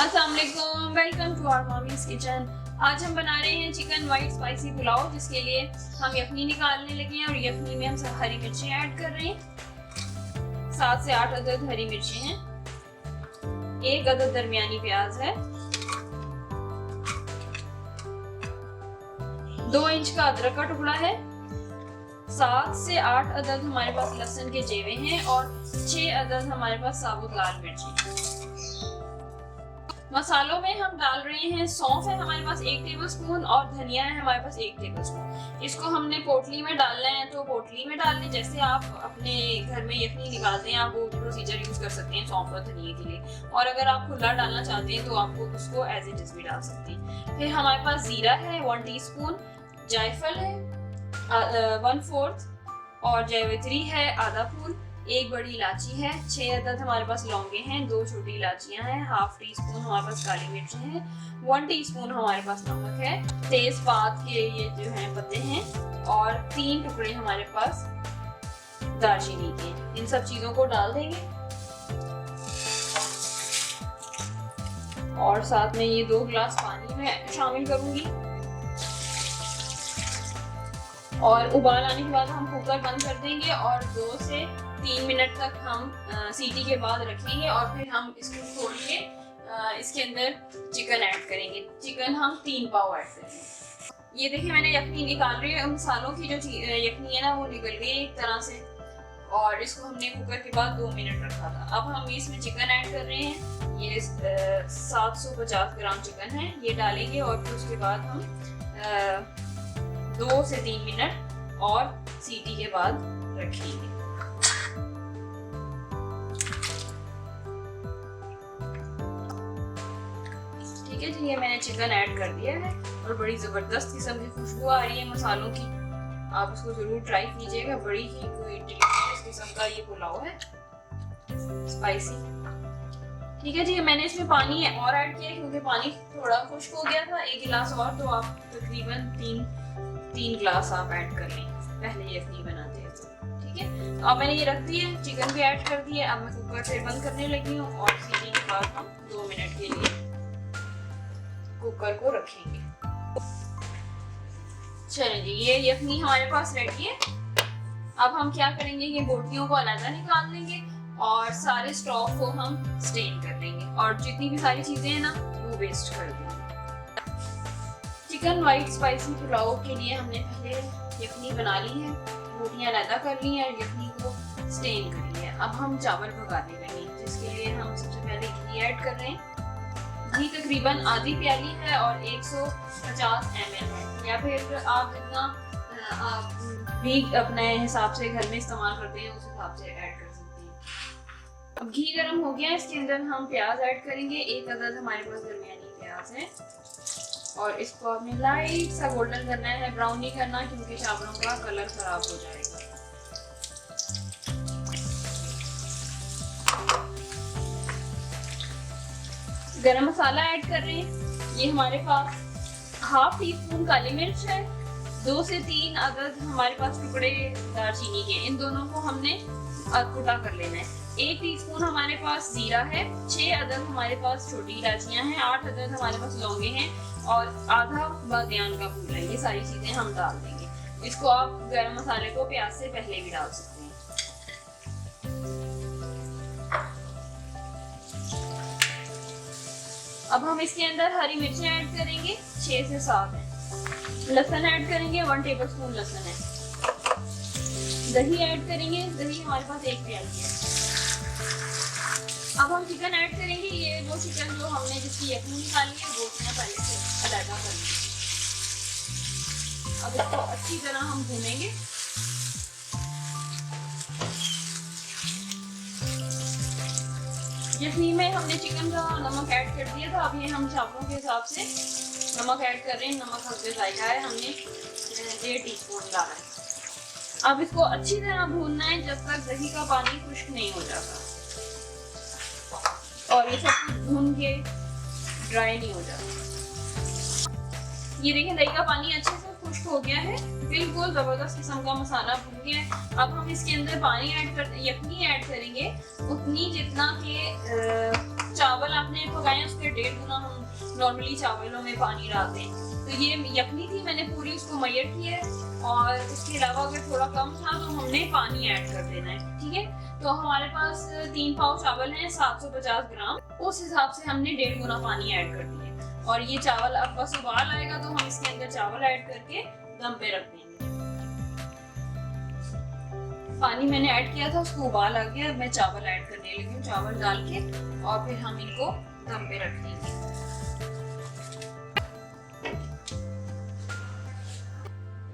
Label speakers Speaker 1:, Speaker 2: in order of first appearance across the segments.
Speaker 1: अस्सलाम वालेकुम, welcome to our mommy's kitchen. आज हम बना रहे हैं चिकन वाइट स्पाइसी पुलाव, जिसके लिए हम यखनी निकालने लगे हैं और यखनी में हम सब हरी मिर्चें ऐड कर रहे हैं। 7 से 8 अदद हरी मिर्चें हैं, 1 अदद दरमियानी प्याज है, 2 इंच का अदरक का टुकड़ा है, 7 से 8 अदद हमारे पास लहसुन के जेवे हैं और 6 अदद हमारे पास साबुत लाल मिर्ची। मसालों में हम डाल रहे हैं सौंफ है हमारे पास 1 टेबलस्पून और धनिया है हमारे पास 1 टेबलस्पून। इसको हमने पोटली में डालना है तो पोटली में डाल लें। जैसे आप अपने घर में यखनी निकालते हैं आप वो प्रोसीजर यूज कर सकते हैं सौंफ और धनिया के लिए, और अगर आप खुला डालना चाहते हैं तो आपको उसको एज इट इज भी डाल सकते हैं। फिर हमारे पास जीरा है 1 टीस्पून, जायफल है 1/4 और जावित्री है आधा फूल, 1 बड़ी इलायची है, 6 अदद हमारे पास लौंगे हैं, 2 छोटी इलायचियां हैं, हाफ टी स्पून हमारे पास काली मिर्च है, 1 टीस्पून हमारे पास नमक है, तेजपात के ये जो हैं पत्ते हैं और 3 टुकड़े हमारे पास दालचीनी के। इन सब चीजों को डाल देंगे और साथ में ये 2 गिलास पानी में शामिल करूंगी और उबाल आने के बाद हम कुकर बंद कर देंगे और 2 से 3 मिनट तक हम सीटी के बाद रखेंगे और फिर हम इसको खोल के इसके अंदर चिकन ऐड करेंगे। चिकन हम 3 पाव ऐड करेंगे। ये देखिए मैंने यखनी निकाल रही है, मसालों की जो यखनी है ना वो निकल गई एक तरह से, और इसको हमने कुकर के बाद 2 मिनट रखा था। अब हम इसमें चिकन ऐड कर रहे हैं। ये 750 ग्राम चिकन है, ये डालेंगे और फिर उसके बाद हम 2 से 3 मिनट और सीटी के बाद रखेंगे। ठीक है जी, ये मैंने चिकन ऐड कर दिया है और बड़ी जबरदस्त किस्म की खुशबू आ रही है मसालों की। आप उसको जरूर ट्राई कीजिएगा, बड़ी ही कोई डिलीशियस किस्म का ये पुलाव है स्पाइसी। ठीक है जी, मैंने इसमें पानी और ऐड किया क्योंकि पानी थोड़ा खुश्क हो गया था, 1 गिलास और, तो आप तकरीबन 3 गिलास आप ऐड कर लें पहले यखनी बनाते हैं तो। ठीक है, अब मैंने ये रख दी है, चिकन भी ऐड कर दिया। अब मैं कुकर फिर बंद करने लगी हूँ और सीटी के बाद हम 2 मिनट के लिए कुकर को रखेंगे। चलिए जी, ये यखनी हमारे पास रेडी है। अब हम क्या करेंगे, ये बोटियों को अलग निकाल लेंगे और सारे स्टॉक को हम स्टेन कर देंगे और जितनी भी सारी चीजें हैं ना वो वेस्ट कर देंगे। चिकन वाइट स्पाइसी पुलाव के लिए हमने पहले यखनी बना ली है, बोटियां अलग कर ली हैं और यखनी को स्टेन कर लिया है। अब हम चावल पकाने लगेंगे, जिसके लिए हम सबसे पहले घी ऐड कर रहे हैं। घी तकरीबन आधी प्याली है और 150 ml है, या फिर आप जितना आप घी अपने हिसाब से घर में इस्तेमाल करते हैं उस हिसाब से ऐड कर सकते हैं। अब घी गर्म हो गया, इसके अंदर हम प्याज ऐड करेंगे। 1 अदद हमारे पास दरमियानी प्याज है और इसको आपने लाइट सा गोल्डन करना है, ब्राउन नहीं करना क्योंकि चावलों का कलर खराब हो जाएगा। गरम मसाला ऐड कर रहे हैं। ये हमारे पास हाफ टी स्पून काली मिर्च है, 2 से 3 अदद हमारे पास टुकड़े दालचीनी के, इन दोनों को हमने कुटा कर लेना है। 1 टीस्पून हमारे पास जीरा है, 6 अदद हमारे पास छोटी इलायचियां हैं, 8 अदद हमारे पास लौंगे हैं और आधा बादियान का फूल है। ये सारी चीजें हम डाल देंगे। इसको आप गरम मसाले को प्याज से पहले भी डाल सकते हैं। अब हम इसके अंदर हरी मिर्चें ऐड करेंगे, 6 से 7 है। लहसुन ऐड करेंगे, 1 टेबलस्पून लहसुन है। दही ऐड करेंगे, दही हमारे पास 1 प्याली है। अब हम चिकन ऐड करेंगे। ये वो चिकन जो हमने जिसकी यखनी निकाली है वो पहले से अलग कर लेंगे। अब इसको अच्छी तरह हम भूनेंगे। यखनी में हमने चिकन का नमक ऐड कर दिया था, अब ये हम चावलों के हिसाब से नमक ऐड कर रहे हैं। नमक हल्के जायका है, हमने 1.5 टीस्पून डाला है। अब इसको अच्छी तरह भूनना है जब तक दही का पानी खुश्क नहीं हो जाता और ये सब कुछ भून के ड्राई नहीं हो जाता। ये देखें दही का पानी अच्छे से खुश्क हो गया है, बिल्कुल जबरदस्त किस्म का मसाला भून गया है। अब हम इसके अंदर पानी ऐड कर, यखनी ऐड करेंगे उतनी जितना कि चावल आपने पकाए उसके 1.5 गुना हम नॉर्मली चावलों में पानी डालते हैं। तो ये यखनी थी, मैंने पूरी उसको मैयर किया है, और उसके अलावा अगर थोड़ा कम था तो हमने पानी ऐड कर देना है, ठीक है। तो हमारे पास 3 पाव चावल हैं 750 ग्राम, उस हिसाब से हमने 1.5 गुना पानी ऐड कर दिया। और ये चावल अब बस उबाल आएगा तो हम इसके अंदर चावल ऐड करके दम पे रख देंगे। पानी मैंने ऐड किया था, उसको उबाल आ गया, मैं चावल ऐड करने लगी हूँ, चावल डाल के और फिर हम इनको दम पे रख देंगे।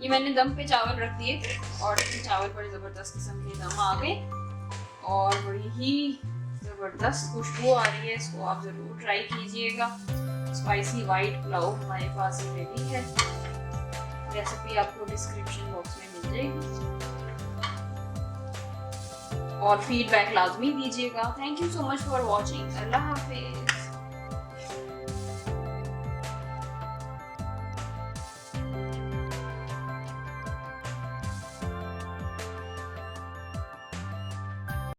Speaker 1: ये मैंने दम पे चावल रख दिए और चावल बड़े जबरदस्त किस्म के दम आ गए और बड़ी ही जबरदस्त खुशबू आ रही है। इसको आप जरूर ट्राई कीजिएगा। स्पाइसी वाइट पुलाव हमारे पास रेडी है। रेसिपी आपको डिस्क्रिप्शन बॉक्स में मिल जाएगी और फीडबैक लाजमी दीजिएगा। Thank you so much for watching. Allah Hafiz.